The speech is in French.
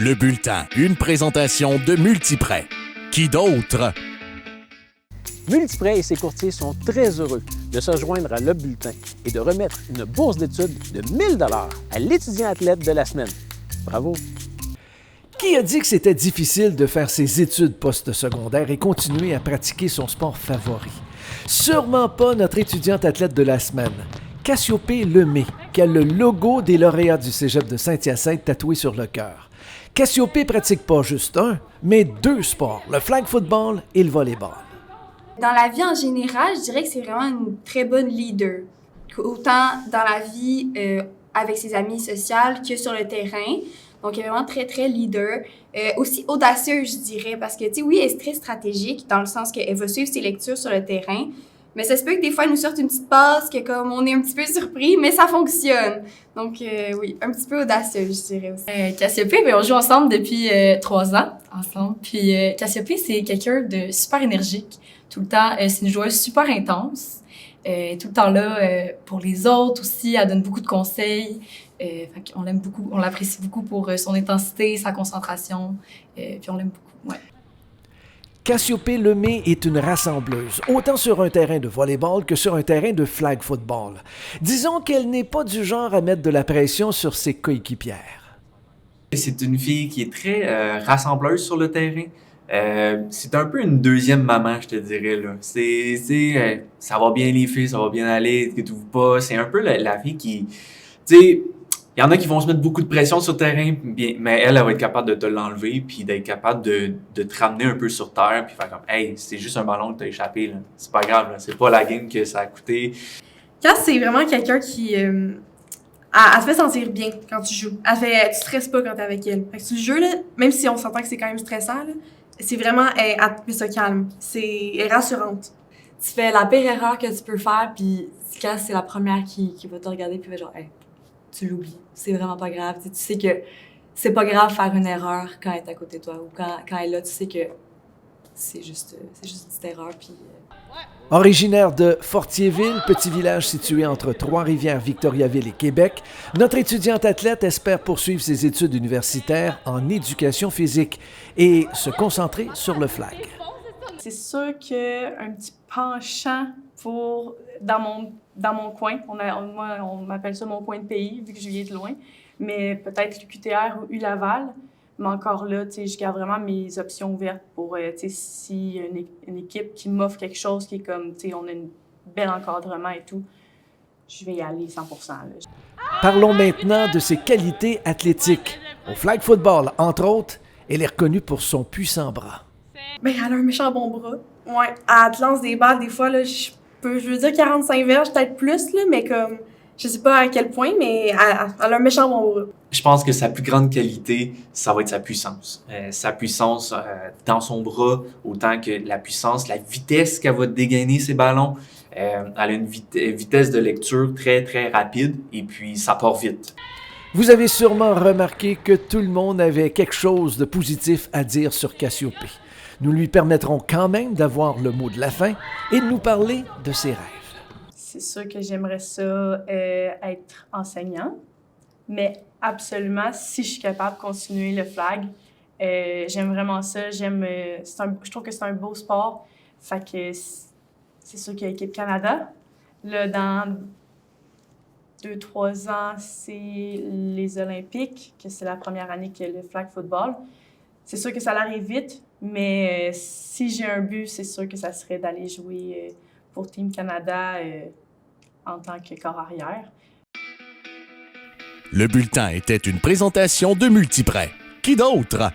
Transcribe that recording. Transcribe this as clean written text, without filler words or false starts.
Le Bulletin, une présentation de Multiprêt. Qui d'autre? Multiprêt et ses courtiers sont très heureux de se joindre à Le Bulletin et de remettre une bourse d'études de 1 000 $ à l'étudiant athlète de la semaine. Bravo! Qui a dit que c'était difficile de faire ses études postsecondaires et continuer à pratiquer son sport favori? Sûrement pas notre étudiante athlète de la semaine, Cassiopée Lemay, qui a le logo des lauréats du cégep de Saint-Hyacinthe tatoué sur le cœur. Cassiopée pratique pas juste un, mais 2 sports, le flag football et le volleyball. Dans la vie en général, je dirais que c'est vraiment une très bonne leader. Autant dans la vie avec ses amis sociales que sur le terrain. Donc, elle est vraiment très, très leader. Aussi audacieuse, je dirais, parce que, tu sais, oui, elle est très stratégique dans le sens qu'elle va suivre ses lectures sur le terrain. Mais ça se peut que des fois, elle nous sorte une petite passe que comme on est un petit peu surpris, mais ça fonctionne. Donc, oui, un petit peu audacieuse, je dirais aussi. Cassiopée, on joue ensemble depuis 3 ans, ensemble. Puis Cassiopée, c'est quelqu'un de super énergique. Tout le temps, c'est une joueuse super intense. Tout le temps là pour les autres aussi. Elle donne beaucoup de conseils. Fait qu'on l'aime beaucoup, on l'apprécie beaucoup pour son intensité, sa concentration. Puis on l'aime beaucoup, ouais. Cassiopée Lemay est une rassembleuse, autant sur un terrain de volleyball que sur un terrain de flag football. Disons qu'elle n'est pas du genre à mettre de la pression sur ses coéquipières. C'est une fille qui est très rassembleuse sur le terrain. C'est un peu une deuxième maman, je te dirais, là. Ça va bien les filles, ça va bien aller, inquiétez-vous pas. C'est un peu la fille qui, tu sais, il y en a qui vont se mettre beaucoup de pression sur le terrain, mais elle va être capable de te l'enlever, puis d'être capable de te ramener un peu sur terre, puis faire comme, hey, c'est juste un ballon que t'as échappé, là. C'est pas grave, là. C'est pas la game que ça a coûté. Cass, c'est vraiment quelqu'un qui, elle te fait sentir bien quand tu joues. Tu stresses pas quand t'es avec elle. Fait que sur le jeu, là, même si on s'entend que c'est quand même stressant, là, c'est vraiment, elle te met ça calme. Elle est rassurante. Tu fais la pire erreur que tu peux faire, puis Cass, c'est la première qui va te regarder, puis va genre, hey, tu l'oublies. C'est vraiment pas grave. Tu sais que c'est pas grave faire une erreur quand elle est à côté de toi, ou quand elle est là, tu sais que c'est juste une petite erreur, puis... Originaire de Fortierville, petit village situé entre Trois-Rivières, Victoriaville et Québec, notre étudiante athlète espère poursuivre ses études universitaires en éducation physique et se concentrer sur le flag. C'est sûr qu'un petit penchant pour dans mon coin, moi on m'appelle ça mon coin de pays vu que je viens de loin, mais peut-être l'UQTR ou U-Laval. Mais encore là, tu sais, je garde vraiment mes options ouvertes pour, tu sais, si y a une équipe qui m'offre quelque chose qui est comme, tu sais, on a un bel encadrement et tout, je vais y aller 100%. Là. Parlons maintenant de ses qualités athlétiques. Au flag football, entre autres, elle est reconnue pour son puissant bras. Ben, elle a un méchant bon bras. Ouais, elle te lance des balles, des fois, là, je veux dire 45 verges, peut-être plus, là, mais comme... Je sais pas à quel point, mais elle a un méchant bon bras. Je pense que sa plus grande qualité, ça va être sa puissance. Sa puissance dans son bras, autant que la puissance, la vitesse qu'elle va dégainer ses ballons. Elle a une vitesse de lecture très, très rapide et puis ça part vite. Vous avez sûrement remarqué que tout le monde avait quelque chose de positif à dire sur Cassiopée. Nous lui permettrons quand même d'avoir le mot de la fin et de nous parler de ses rêves. C'est sûr que j'aimerais ça être enseignant, mais absolument, si je suis capable de continuer le flag, j'aime vraiment ça. Je trouve que c'est un beau sport. Fait que c'est sûr qu'il y a l'équipe Canada. Là, dans 2-3 ans, c'est les Olympiques, que c'est la première année que le flag football. C'est sûr que ça arrive vite, mais si j'ai un but, c'est sûr que ça serait d'aller jouer pour Team Canada en tant que corps arrière. Le bulletin était une présentation de Multiprêt. Qui d'autre?